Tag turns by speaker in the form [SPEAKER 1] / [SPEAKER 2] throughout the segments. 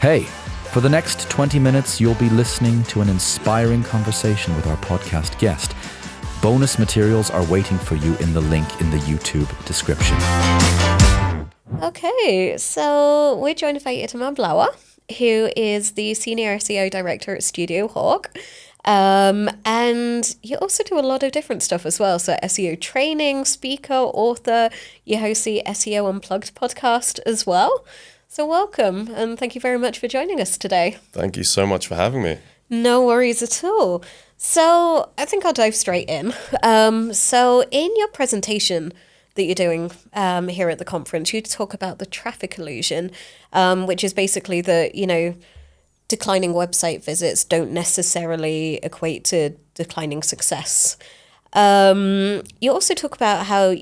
[SPEAKER 1] Hey, for the next 20 minutes, you'll be listening to an inspiring conversation with our podcast guest. Bonus materials are waiting for you in the link in the YouTube description.
[SPEAKER 2] Okay, so we're joined by Itamar Blauer, who is the Senior SEO Director at Studio Hawk. And you also do a lot of different stuff as well. So SEO training, speaker, author, you host the SEO Unplugged podcast as well. So welcome, and thank you very much for joining us today.
[SPEAKER 3] Thank you so much for having me.
[SPEAKER 2] No worries at all. So I think I'll dive straight in. So in your presentation that you're doing here at the conference, you talk about the traffic illusion, which is basically that, declining website visits don't necessarily equate to declining success. You also talk about how,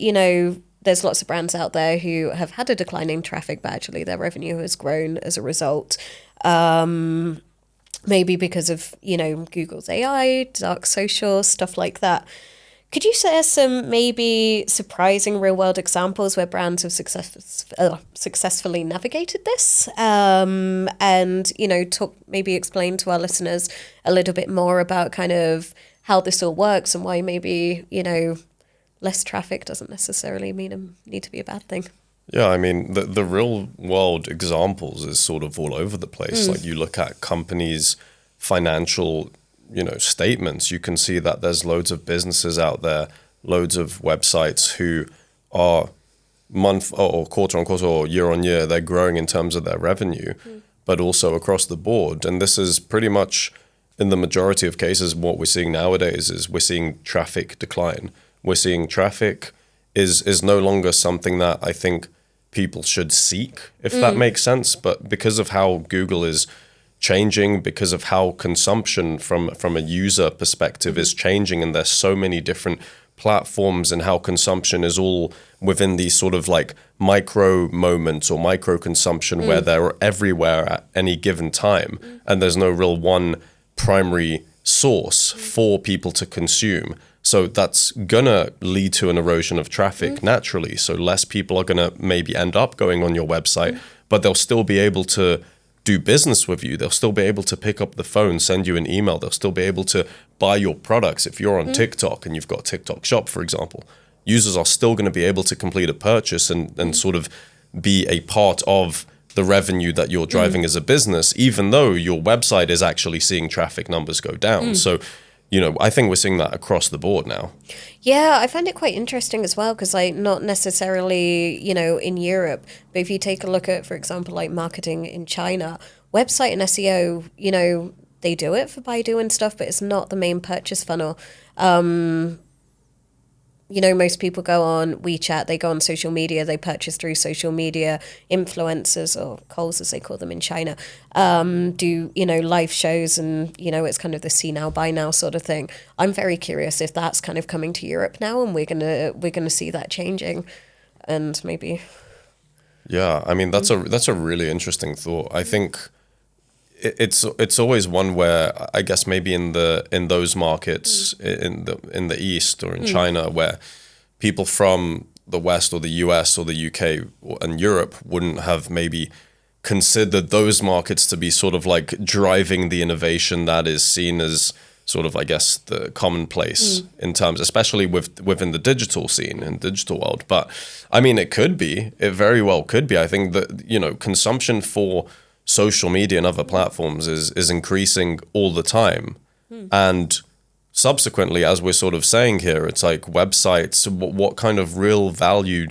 [SPEAKER 2] there's lots of brands out there who have had a declining traffic, but actually their revenue has grown as a result. Maybe because of, Google's AI, dark social, stuff like that. Could you share some maybe surprising real-world examples where brands have successfully navigated this? And, explain to our listeners a little bit more about kind of how this all works and why maybe, less traffic doesn't necessarily need to be a bad thing.
[SPEAKER 3] Yeah, I mean, the real world examples is sort of all over the place. Like you look at companies' financial, statements, you can see that there's loads of businesses out there, loads of websites who are month or quarter on quarter or year on year, they're growing in terms of their revenue, but also across the board. And this is pretty much in the majority of cases, what we're seeing nowadays is we're seeing traffic decline. We're seeing traffic is no longer something that I think people should seek, if that makes sense. But because of how Google is changing, because of how consumption from a user perspective is changing, and there's so many different platforms and how consumption is all within these sort of like micro moments or micro consumption where they're everywhere at any given time. And there's no real one primary source for people to consume. So that's gonna lead to an erosion of traffic naturally. So less people are gonna maybe end up going on your website, but they'll still be able to do business with you. They'll still be able to pick up the phone, send you an email. They'll still be able to buy your products. If you're on TikTok and you've got TikTok Shop, for example, users are still gonna be able to complete a purchase and sort of be a part of the revenue that you're driving as a business, even though your website is actually seeing traffic numbers go down. So, I think we're seeing that across the board now.
[SPEAKER 2] Yeah, I find it quite interesting as well because, not necessarily, in Europe, but if you take a look at, for example, like marketing in China, website and SEO, they do it for Baidu and stuff, but it's not the main purchase funnel. Most people go on WeChat, they go on social media, they purchase through social media, influencers or calls as they call them in China, do, live shows and, it's kind of the see now, buy now sort of thing. I'm very curious if that's kind of coming to Europe now and we're gonna see that changing and maybe.
[SPEAKER 3] Yeah, I mean, that's a really interesting thought. I think it's always one where I guess maybe in those markets in the East or in China where people from the West or the US or the UK and Europe wouldn't have maybe considered those markets to be sort of like driving the innovation that is seen as sort of, I guess, the commonplace in terms, especially within the digital scene and digital world. But I mean, it very well could be. I think that, consumption for social media and other platforms is increasing all the time. And subsequently, as we're sort of saying here, it's like websites, what kind of real value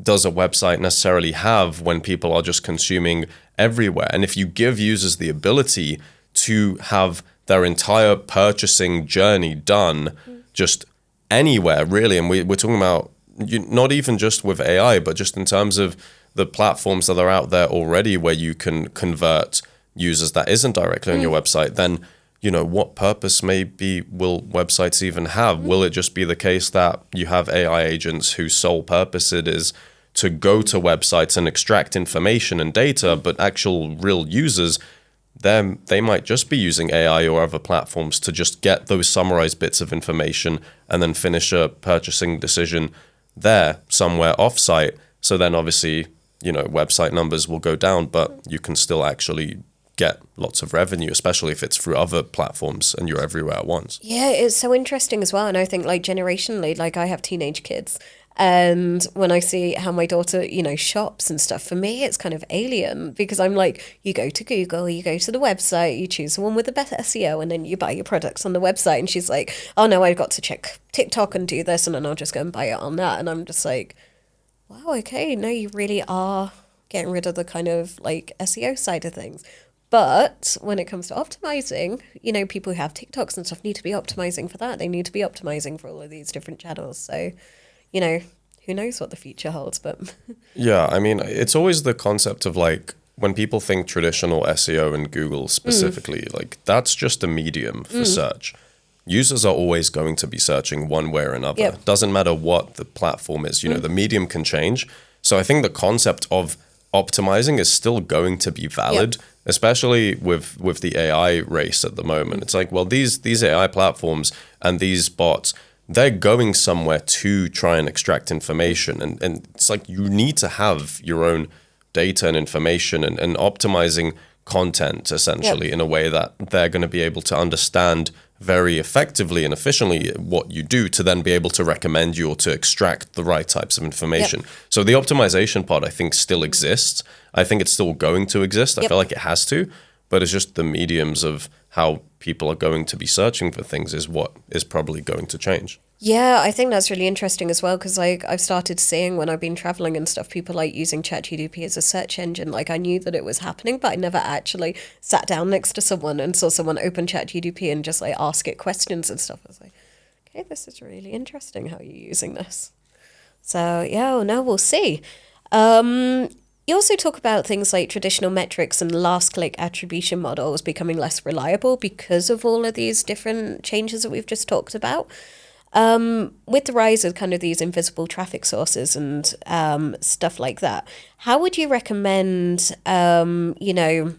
[SPEAKER 3] does a website necessarily have when people are just consuming everywhere? And if you give users the ability to have their entire purchasing journey done just anywhere, really, and we're talking about not even just with AI, but just in terms of the platforms that are out there already where you can convert users that isn't directly on your website, then, what purpose maybe will websites even have? Will it just be the case that you have AI agents whose sole purpose it is to go to websites and extract information and data, but actual real users, they might just be using AI or other platforms to just get those summarized bits of information and then finish a purchasing decision there somewhere offsite. So then obviously, website numbers will go down, but you can still actually get lots of revenue, especially if it's through other platforms and you're everywhere at once.
[SPEAKER 2] Yeah, it's so interesting as well. And I think like generationally, like I have teenage kids. And when I see how my daughter, you know, shops and stuff, for me, it's kind of alien because I'm like, you go to Google, you go to the website, you choose the one with the better SEO, and then you buy your products on the website. And she's like, oh no, I've got to check TikTok and do this, and then I'll just go and buy it on that. And I'm just like, wow, okay, no, you really are getting rid of the kind of like SEO side of things. But when it comes to optimizing, you know, people who have TikToks and stuff need to be optimizing for that. They need to be optimizing for all of these different channels. So, you know, who knows what the future holds, but...
[SPEAKER 3] Yeah, I mean, it's always the concept of like, when people think traditional SEO and Google specifically, like that's just a medium for search. Users are always going to be searching one way or another.
[SPEAKER 2] Yep.
[SPEAKER 3] Doesn't matter what the platform is, you know, the medium can change. So I think the concept of optimizing is still going to be valid, especially with the AI race at the moment. It's like, well, these AI platforms and these bots, they're going somewhere to try and extract information. And it's like you need to have your own data and information and optimizing content essentially in a way that they're going to be able to understand very effectively and efficiently what you do to then be able to recommend you or to extract the right types of information. So the optimization part, I think, still exists. I think it's still going to exist. I feel like it has to, but it's just the mediums of how people are going to be searching for things is what is probably going to change.
[SPEAKER 2] Yeah, I think that's really interesting as well, because like I've started seeing when I've been traveling and stuff, people like using ChatGPT as a search engine. Like I knew that it was happening, but I never actually sat down next to someone and saw someone open ChatGPT and just like ask it questions and stuff. I was like, okay, this is really interesting how you're using this. So yeah, well, now we'll see. You also talk about things like traditional metrics and last-click attribution models becoming less reliable because of all of these different changes that we've just talked about. With the rise of kind of these invisible traffic sources and stuff like that, how would you recommend, you know,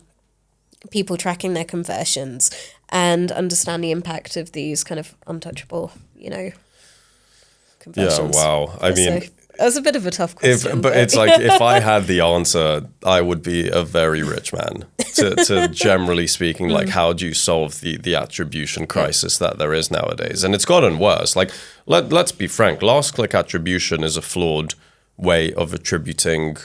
[SPEAKER 2] people tracking their conversions and understand the impact of these kind of untouchable, you know, conversions?
[SPEAKER 3] Yeah, wow. I mean...
[SPEAKER 2] That's a bit of a tough question.
[SPEAKER 3] But it's like, if I had the answer, I would be a very rich man. To generally speaking, like, how do you solve the attribution crisis that there is nowadays? And it's gotten worse. Like, let's be frank, last-click attribution is a flawed way of attributing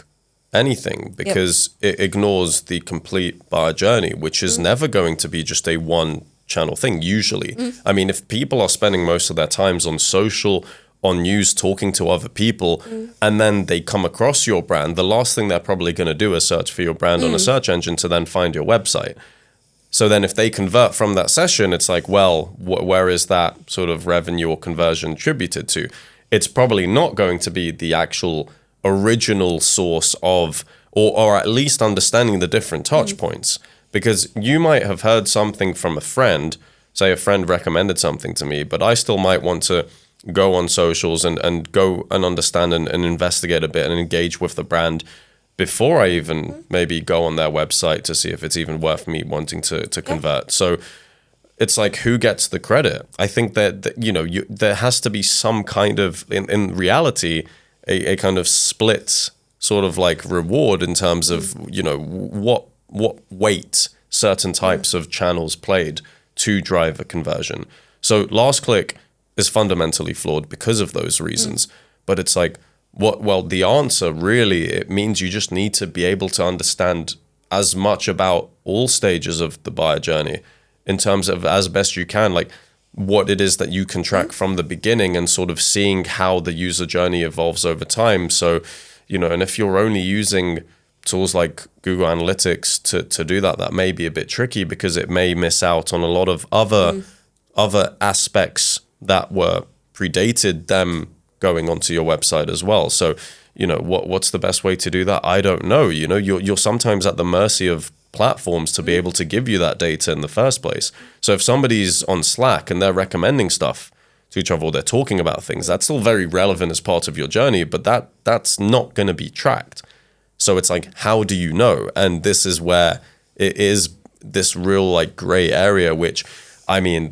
[SPEAKER 3] anything because it ignores the complete buyer journey, which is never going to be just a one-channel thing, usually. I mean, if people are spending most of their times on social, on news, talking to other people, and then they come across your brand, the last thing they're probably going to do is search for your brand on a search engine to then find your website. So then if they convert from that session, it's like, well, where is that sort of revenue or conversion attributed to? It's probably not going to be the actual original source of, or at least understanding the different touch points. Because you might have heard something from a friend, say a friend recommended something to me, but I still might want to go on socials and go and understand and investigate a bit and engage with the brand before I even maybe go on their website to see if it's even worth me wanting to convert. So it's like, who gets the credit? I think that you know, there has to be some kind of, in reality, a kind of split sort of like reward in terms of, you know, what weight certain types of channels played to drive a conversion. So last click is fundamentally flawed because of those reasons. But it's like, well, the answer really, it means you just need to be able to understand as much about all stages of the buyer journey in terms of, as best you can, like what it is that you can track from the beginning and sort of seeing how the user journey evolves over time. So, you know, and if you're only using tools like Google Analytics to do that, that may be a bit tricky because it may miss out on a lot of other aspects that were predated them going onto your website as well. So, you know, what's the best way to do that? I don't know. You know, you're sometimes at the mercy of platforms to be able to give you that data in the first place. So if somebody's on Slack and they're recommending stuff to each other or they're talking about things, that's still very relevant as part of your journey, but that's not going to be tracked. So it's like, how do you know? And this is where it is this real like gray area, which, I mean,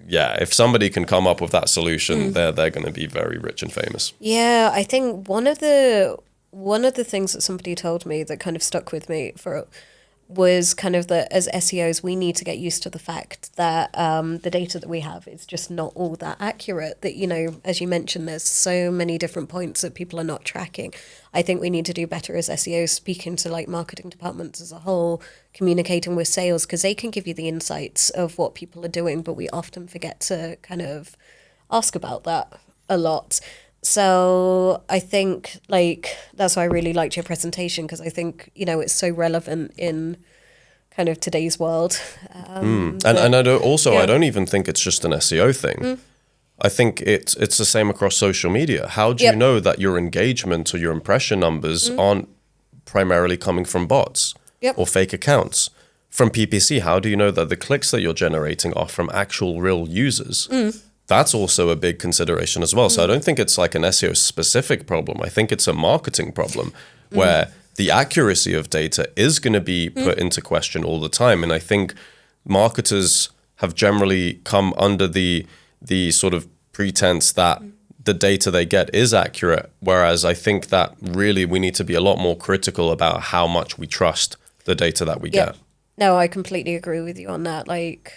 [SPEAKER 3] yeah, if somebody can come up with that solution, they're going to be very rich and famous.
[SPEAKER 2] Yeah, I think one of the things that somebody told me that kind of stuck with me for was kind of that as SEOs, we need to get used to the fact that the data that we have is just not all that accurate. That, you know, as you mentioned, there's so many different points that people are not tracking. I think we need to do better as SEOs, speaking to like marketing departments as a whole, communicating with sales, because they can give you the insights of what people are doing, but we often forget to kind of ask about that a lot. So I think like that's why I really liked your presentation, because I think, you know, it's so relevant in kind of today's world.
[SPEAKER 3] And I don't even think it's just an SEO thing. I think it's the same across social media. How do you know that your engagement or your impression numbers aren't primarily coming from bots or fake accounts? From PPC, how do you know that the clicks that you're generating are from actual real users? That's also a big consideration as well. So I don't think it's like an SEO specific problem. I think it's a marketing problem where the accuracy of data is going to be put into question all the time. And I think marketers have generally come under the sort of pretense that the data they get is accurate. Whereas I think that really we need to be a lot more critical about how much we trust the data that we get.
[SPEAKER 2] No, I completely agree with you on that. Like,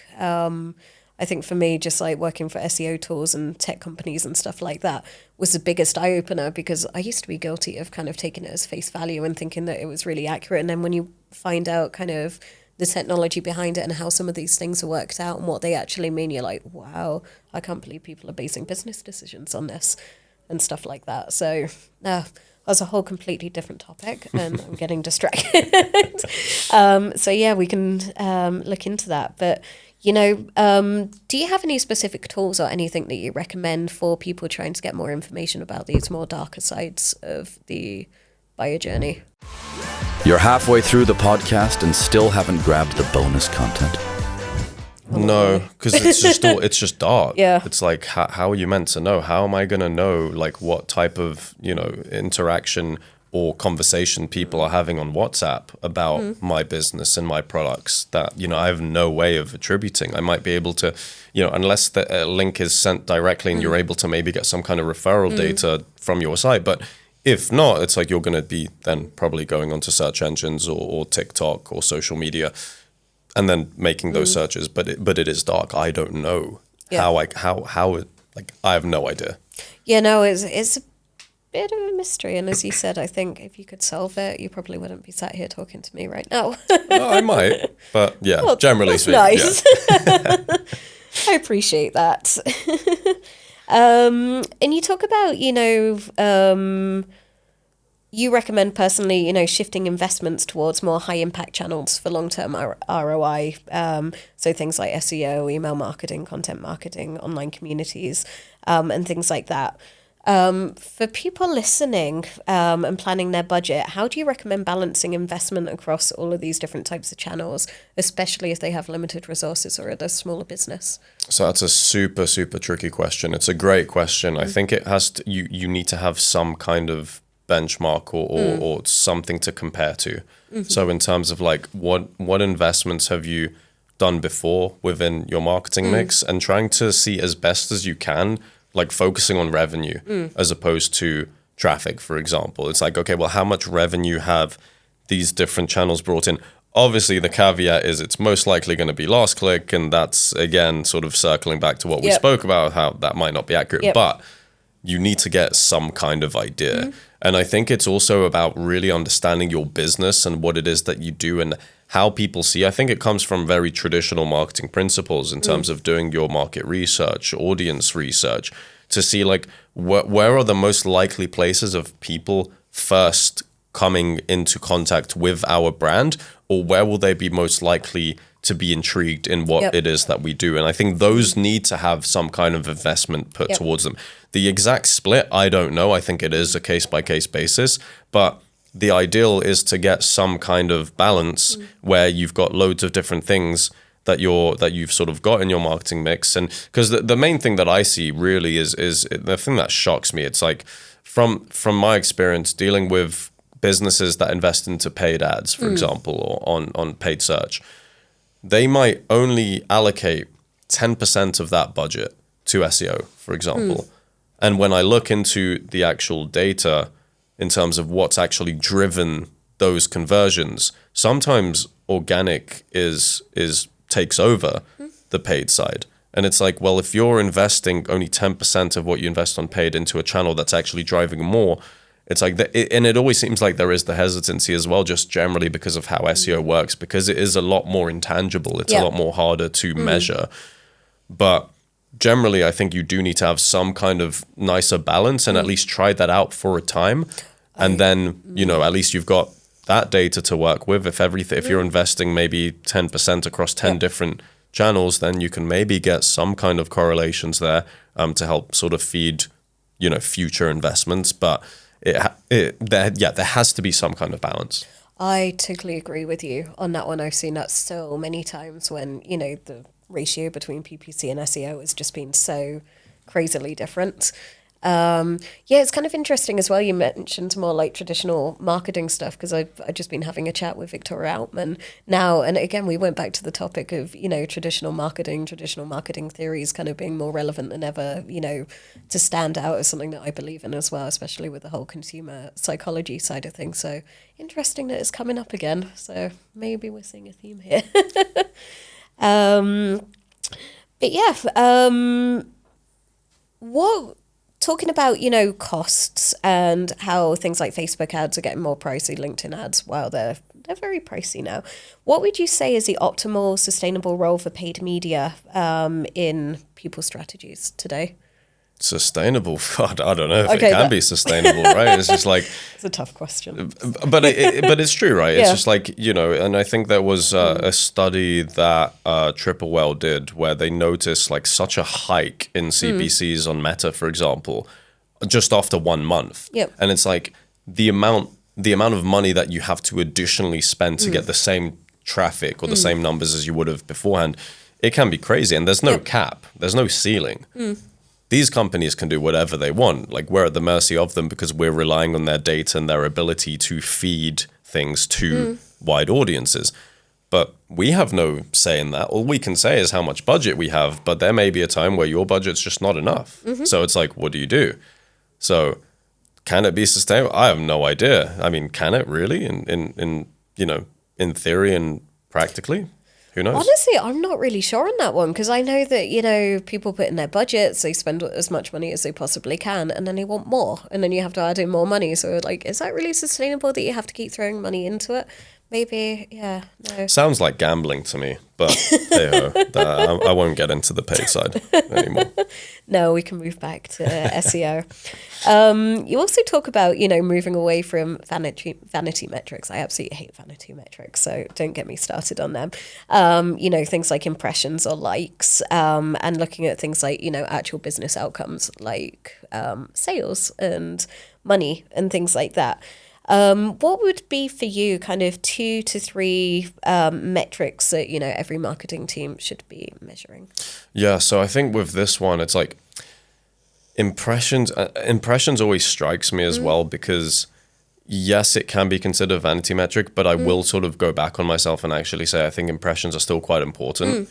[SPEAKER 2] I think for me, just like working for SEO tools and tech companies and stuff like that was the biggest eye opener, because I used to be guilty of kind of taking it as face value and thinking that it was really accurate. And then when you find out kind of the technology behind it and how some of these things are worked out and what they actually mean, you're like, wow, I can't believe people are basing business decisions on this and stuff like that. So that's a whole completely different topic, and I'm getting distracted. So yeah, we can look into that. But you know, do you have any specific tools or anything that you recommend for people trying to get more information about these more darker sides of the buyer journey?
[SPEAKER 1] You're halfway through the podcast and still haven't grabbed the bonus content.
[SPEAKER 3] No, because it's just dark.
[SPEAKER 2] Yeah.
[SPEAKER 3] It's like, how are you meant to know? How am I going to know like what type of, you know, interaction or conversation people are having on WhatsApp about my business and my products that, you know, I have no way of attributing. I might be able to, you know, unless the link is sent directly and you're able to maybe get some kind of referral data from your site. But if not, it's like you're going to be then probably going onto search engines or TikTok or social media and then making those searches. But it is dark. I don't know how I have no idea.
[SPEAKER 2] Yeah, no, it's a bit of a mystery. And as you said, I think if you could solve it, you probably wouldn't be sat here talking to me right now.
[SPEAKER 3] No, I might. But yeah, well, generally speaking.
[SPEAKER 2] Nice.
[SPEAKER 3] Yeah.
[SPEAKER 2] I appreciate that. And you talk about, you know, you recommend personally, you know, shifting investments towards more high impact channels for long-term ROI. So things like SEO, email marketing, content marketing, online communities, and things like that. For people listening and planning their budget, how do you recommend balancing investment across all of these different types of channels, especially if they have limited resources or are a smaller business?
[SPEAKER 3] So that's a super, super tricky question. It's a great question. I think it has to, you need to have some kind of benchmark or something to compare to. So in terms of like what investments have you done before within your marketing mix, and trying to see as best as you can, like focusing on revenue as opposed to traffic, for example. It's like, okay, well, how much revenue have these different channels brought in? Obviously, the caveat is it's most likely going to be last click, and that's, again, sort of circling back to what we spoke about, how that might not be accurate, but you need to get some kind of idea. And I think it's also about really understanding your business and what it is that you do and how people see. I think it comes from very traditional marketing principles in terms of doing your market research, audience research, to see like where are the most likely places of people first coming into contact with our brand, or where will they be most likely to be intrigued in what it is that we do. And I think those need to have some kind of investment put towards them. The exact split, I don't know. I think it is a case-by-case basis, but the ideal is to get some kind of balance where you've got loads of different things that you've sort of got in your marketing mix. And because the main thing that I see really is the thing that shocks me. It's like from my experience dealing with businesses that invest into paid ads, for example, or on paid search, they might only allocate 10% of that budget to SEO, for example. And when I look into the actual data in terms of what's actually driven those conversions, sometimes organic takes over the paid side. And it's like, well, if you're investing only 10% of what you invest on paid into a channel that's actually driving more, it's like, and it always seems like there is the hesitancy as well, just generally because of how SEO works, because it is a lot more intangible. It's a lot more harder to measure. But generally, I think you do need to have some kind of nicer balance and at least try that out for a time. And then, at least you've got that data to work with. If you're investing maybe 10% across 10 different channels, then you can maybe get some kind of correlations there to help sort of feed, future investments. But there has to be some kind of balance.
[SPEAKER 2] I totally agree with you on that one. I've seen that so many times when, the ratio between PPC and SEO has just been so crazily different. It's kind of interesting as well. You mentioned more like traditional marketing stuff, because I've just been having a chat with Victoria Altman now. And again, we went back to the topic of, traditional marketing theories kind of being more relevant than ever, to stand out as something that I believe in as well, especially with the whole consumer psychology side of things. So interesting that it's coming up again. So maybe we're seeing a theme here. Talking about, costs and how things like Facebook ads are getting more pricey, LinkedIn ads, wow, they're very pricey now. What would you say is the optimal, sustainable role for paid media in people's strategies today?
[SPEAKER 3] Sustainable? God, I don't know if it can be sustainable, right? It's just like...
[SPEAKER 2] It's a tough question.
[SPEAKER 3] But it's true, right? It's just like, and I think there was a study that Triple Whale did where they noticed like such a hike in CPCs on Meta, for example, just after 1 month.
[SPEAKER 2] Yep.
[SPEAKER 3] And it's like the amount of money that you have to additionally spend to get the same traffic or the same numbers as you would have beforehand, it can be crazy. And there's no cap. There's no ceiling. These companies can do whatever they want. Like, we're at the mercy of them because we're relying on their data and their ability to feed things to wide audiences. But we have no say in that. All we can say is how much budget we have, but there may be a time where your budget's just not enough. So it's like, what do you do? So can it be sustainable? I have no idea. I mean, can it really in theory and practically? Who knows?
[SPEAKER 2] Honestly, I'm not really sure on that one, because I know that, people put in their budgets, they spend as much money as they possibly can, and then they want more, and then you have to add in more money. So, like, is that really sustainable that you have to keep throwing money into it? Maybe, no.
[SPEAKER 3] Sounds like gambling to me, but hey-ho, I won't get into the paid side anymore.
[SPEAKER 2] No, we can move back to SEO. You also talk about, moving away from vanity metrics. I absolutely hate vanity metrics, so don't get me started on them. Things like impressions or likes, and looking at things like, actual business outcomes like sales and money and things like that. What would be for you kind of 2 to 3 metrics that, every marketing team should be measuring?
[SPEAKER 3] Yeah, so I think with this one, it's like impressions always strikes me as well, because yes, it can be considered a vanity metric, but I will sort of go back on myself and actually say I think impressions are still quite important.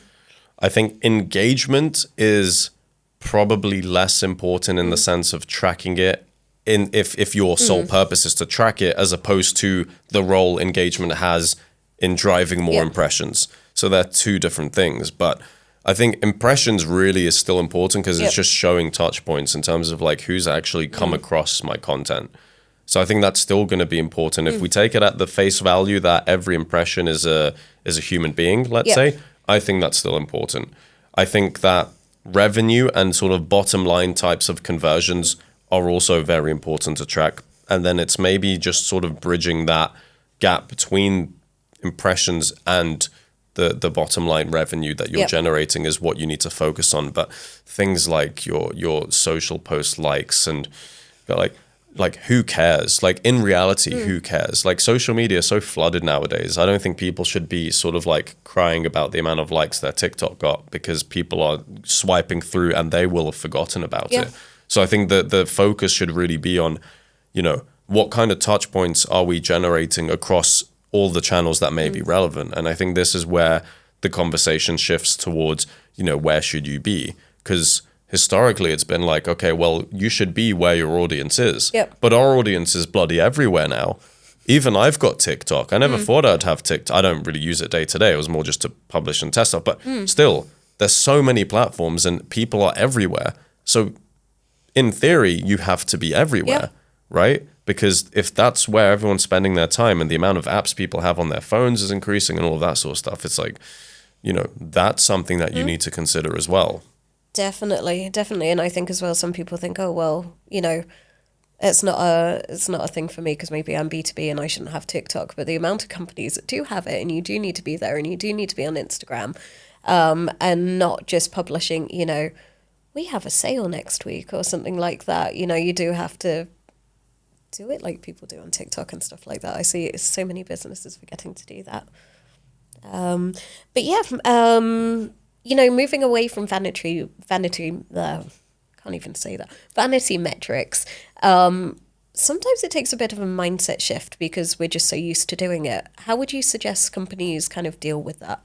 [SPEAKER 3] I think engagement is probably less important in the sense of tracking it. If your sole purpose is to track it, as opposed to the role engagement has in driving more impressions. So they're 2 different things. But I think impressions really is still important, because it's just showing touch points in terms of like who's actually come across my content. So I think that's still going to be important. If we take it at the face value that every impression is a human being, let's say, I think that's still important. I think that revenue and sort of bottom line types of conversions are also very important to track. And then it's maybe just sort of bridging that gap between impressions and the bottom line revenue that you're generating is what you need to focus on. But things like your social post likes and like who cares? Like in reality, who cares? Like social media is so flooded nowadays. I don't think people should be sort of like crying about the amount of likes their TikTok got, because people are swiping through and they will have forgotten about it. So I think that the focus should really be on, what kind of touch points are we generating across all the channels that may be relevant. And I think this is where the conversation shifts towards, where should you be? Because historically it's been like, okay, well, you should be where your audience is. But our audience is bloody everywhere now. Even I've got TikTok. I never thought I'd have TikTok. I don't really use it day to day. It was more just to publish and test stuff. But still, there's so many platforms and people are everywhere. So in theory, you have to be everywhere, right? Because if that's where everyone's spending their time and the amount of apps people have on their phones is increasing and all of that sort of stuff, it's like, you know, that's something that you need to consider as well.
[SPEAKER 2] Definitely. And I think as well, some people think, oh, well, you know, it's not a thing for me because maybe I'm B2B and I shouldn't have TikTok. But the amount of companies that do have it, and you do need to be there, and you do need to be on Instagram, and not just publishing, you know, we have a sale next week or something like that. You know, you do have to do it like people do on TikTok and stuff like that. I see so many businesses forgetting to do that. But yeah, you know, moving away from vanity, can't even say that, vanity metrics, sometimes it takes a bit of a mindset shift because we're just so used to doing it. How would you suggest companies kind of deal with that?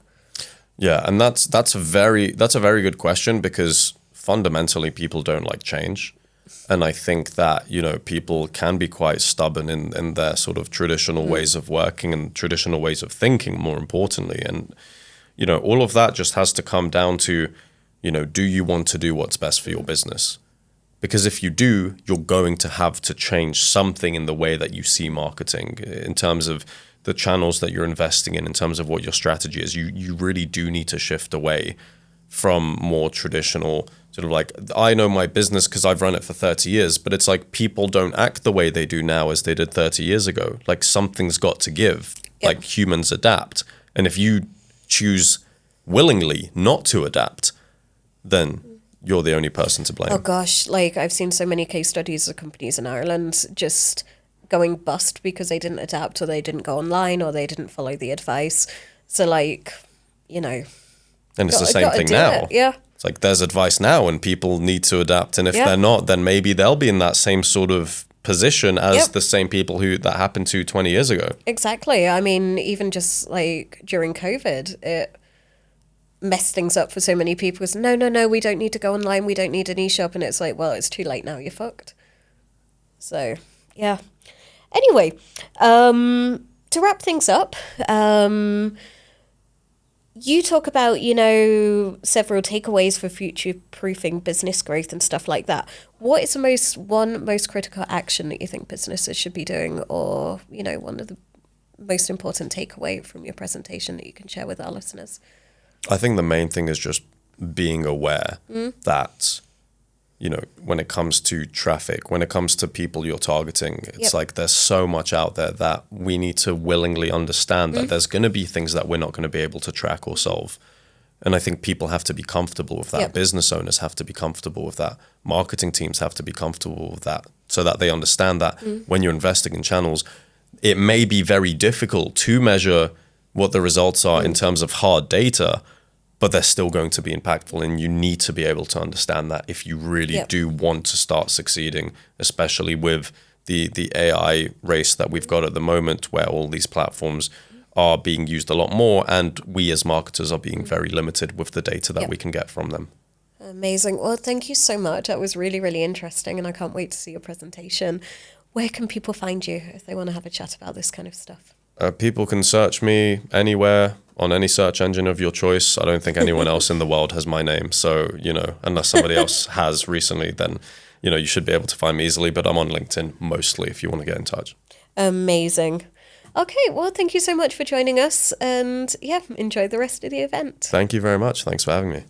[SPEAKER 3] Yeah, and that's a very good question because fundamentally people don't like change. And I think that, you know, people can be quite stubborn in their sort of traditional ways of working and traditional ways of thinking, more importantly. And, you know, all of that just has to come down to, you know, do you want to do what's best for your business? Because if you do, you're going to have to change something in the way that you see marketing in terms of the channels that you're investing in terms of what your strategy is. You really do need to shift away from more traditional sort of like, I know my business because I've run it for 30 years, but it's like people don't act the way they do now as they did 30 years ago. Like something's got to give, like humans adapt. And if you choose willingly not to adapt, then you're the only person to blame.
[SPEAKER 2] Oh gosh, like I've seen so many case studies of companies in Ireland just going bust because they didn't adapt or they didn't go online or they didn't follow the advice. So like, you know.
[SPEAKER 3] And it's the same thing now.
[SPEAKER 2] Yeah.
[SPEAKER 3] It's like there's advice now and people need to adapt. And if they're not, then maybe they'll be in that same sort of position as the same people who that happened to 20 years ago.
[SPEAKER 2] Exactly. I mean, even just like during COVID, it messed things up for so many people. Because no, we don't need to go online. We don't need an e-shop. And it's like, well, it's too late now. You're fucked. So, yeah. Anyway, to wrap things up, you talk about, you know, several takeaways for future-proofing business growth and stuff like that. What is the most critical action that you think businesses should be doing, or, you know, one of the most important takeaway from your presentation that you can share with our listeners?
[SPEAKER 3] I think the main thing is just being aware that, you know, when it comes to traffic, when it comes to people you're targeting, it's like there's so much out there that we need to willingly understand that there's going to be things that we're not going to be able to track or solve. And I think people have to be comfortable with that. Business owners have to be comfortable with that. Marketing teams have to be comfortable with that so that they understand that when you're investing in channels, it may be very difficult to measure what the results are in terms of hard data, but they're still going to be impactful, and you need to be able to understand that if you really do want to start succeeding, especially with the AI race that we've got at the moment, where all these platforms are being used a lot more, and we as marketers are being very limited with the data that we can get from them.
[SPEAKER 2] Amazing. Well, thank you so much. That was really, really interesting, and I can't wait to see your presentation. Where can people find you if they want to have a chat about this kind of stuff?
[SPEAKER 3] People can search me anywhere on any search engine of your choice. I don't think anyone else in the world has my name. So, you know, unless somebody else has recently, then, you know, you should be able to find me easily. But I'm on LinkedIn mostly if you want to get in touch.
[SPEAKER 2] Amazing. Okay, well, thank you so much for joining us. And yeah, enjoy the rest of the event.
[SPEAKER 3] Thank you very much. Thanks for having me.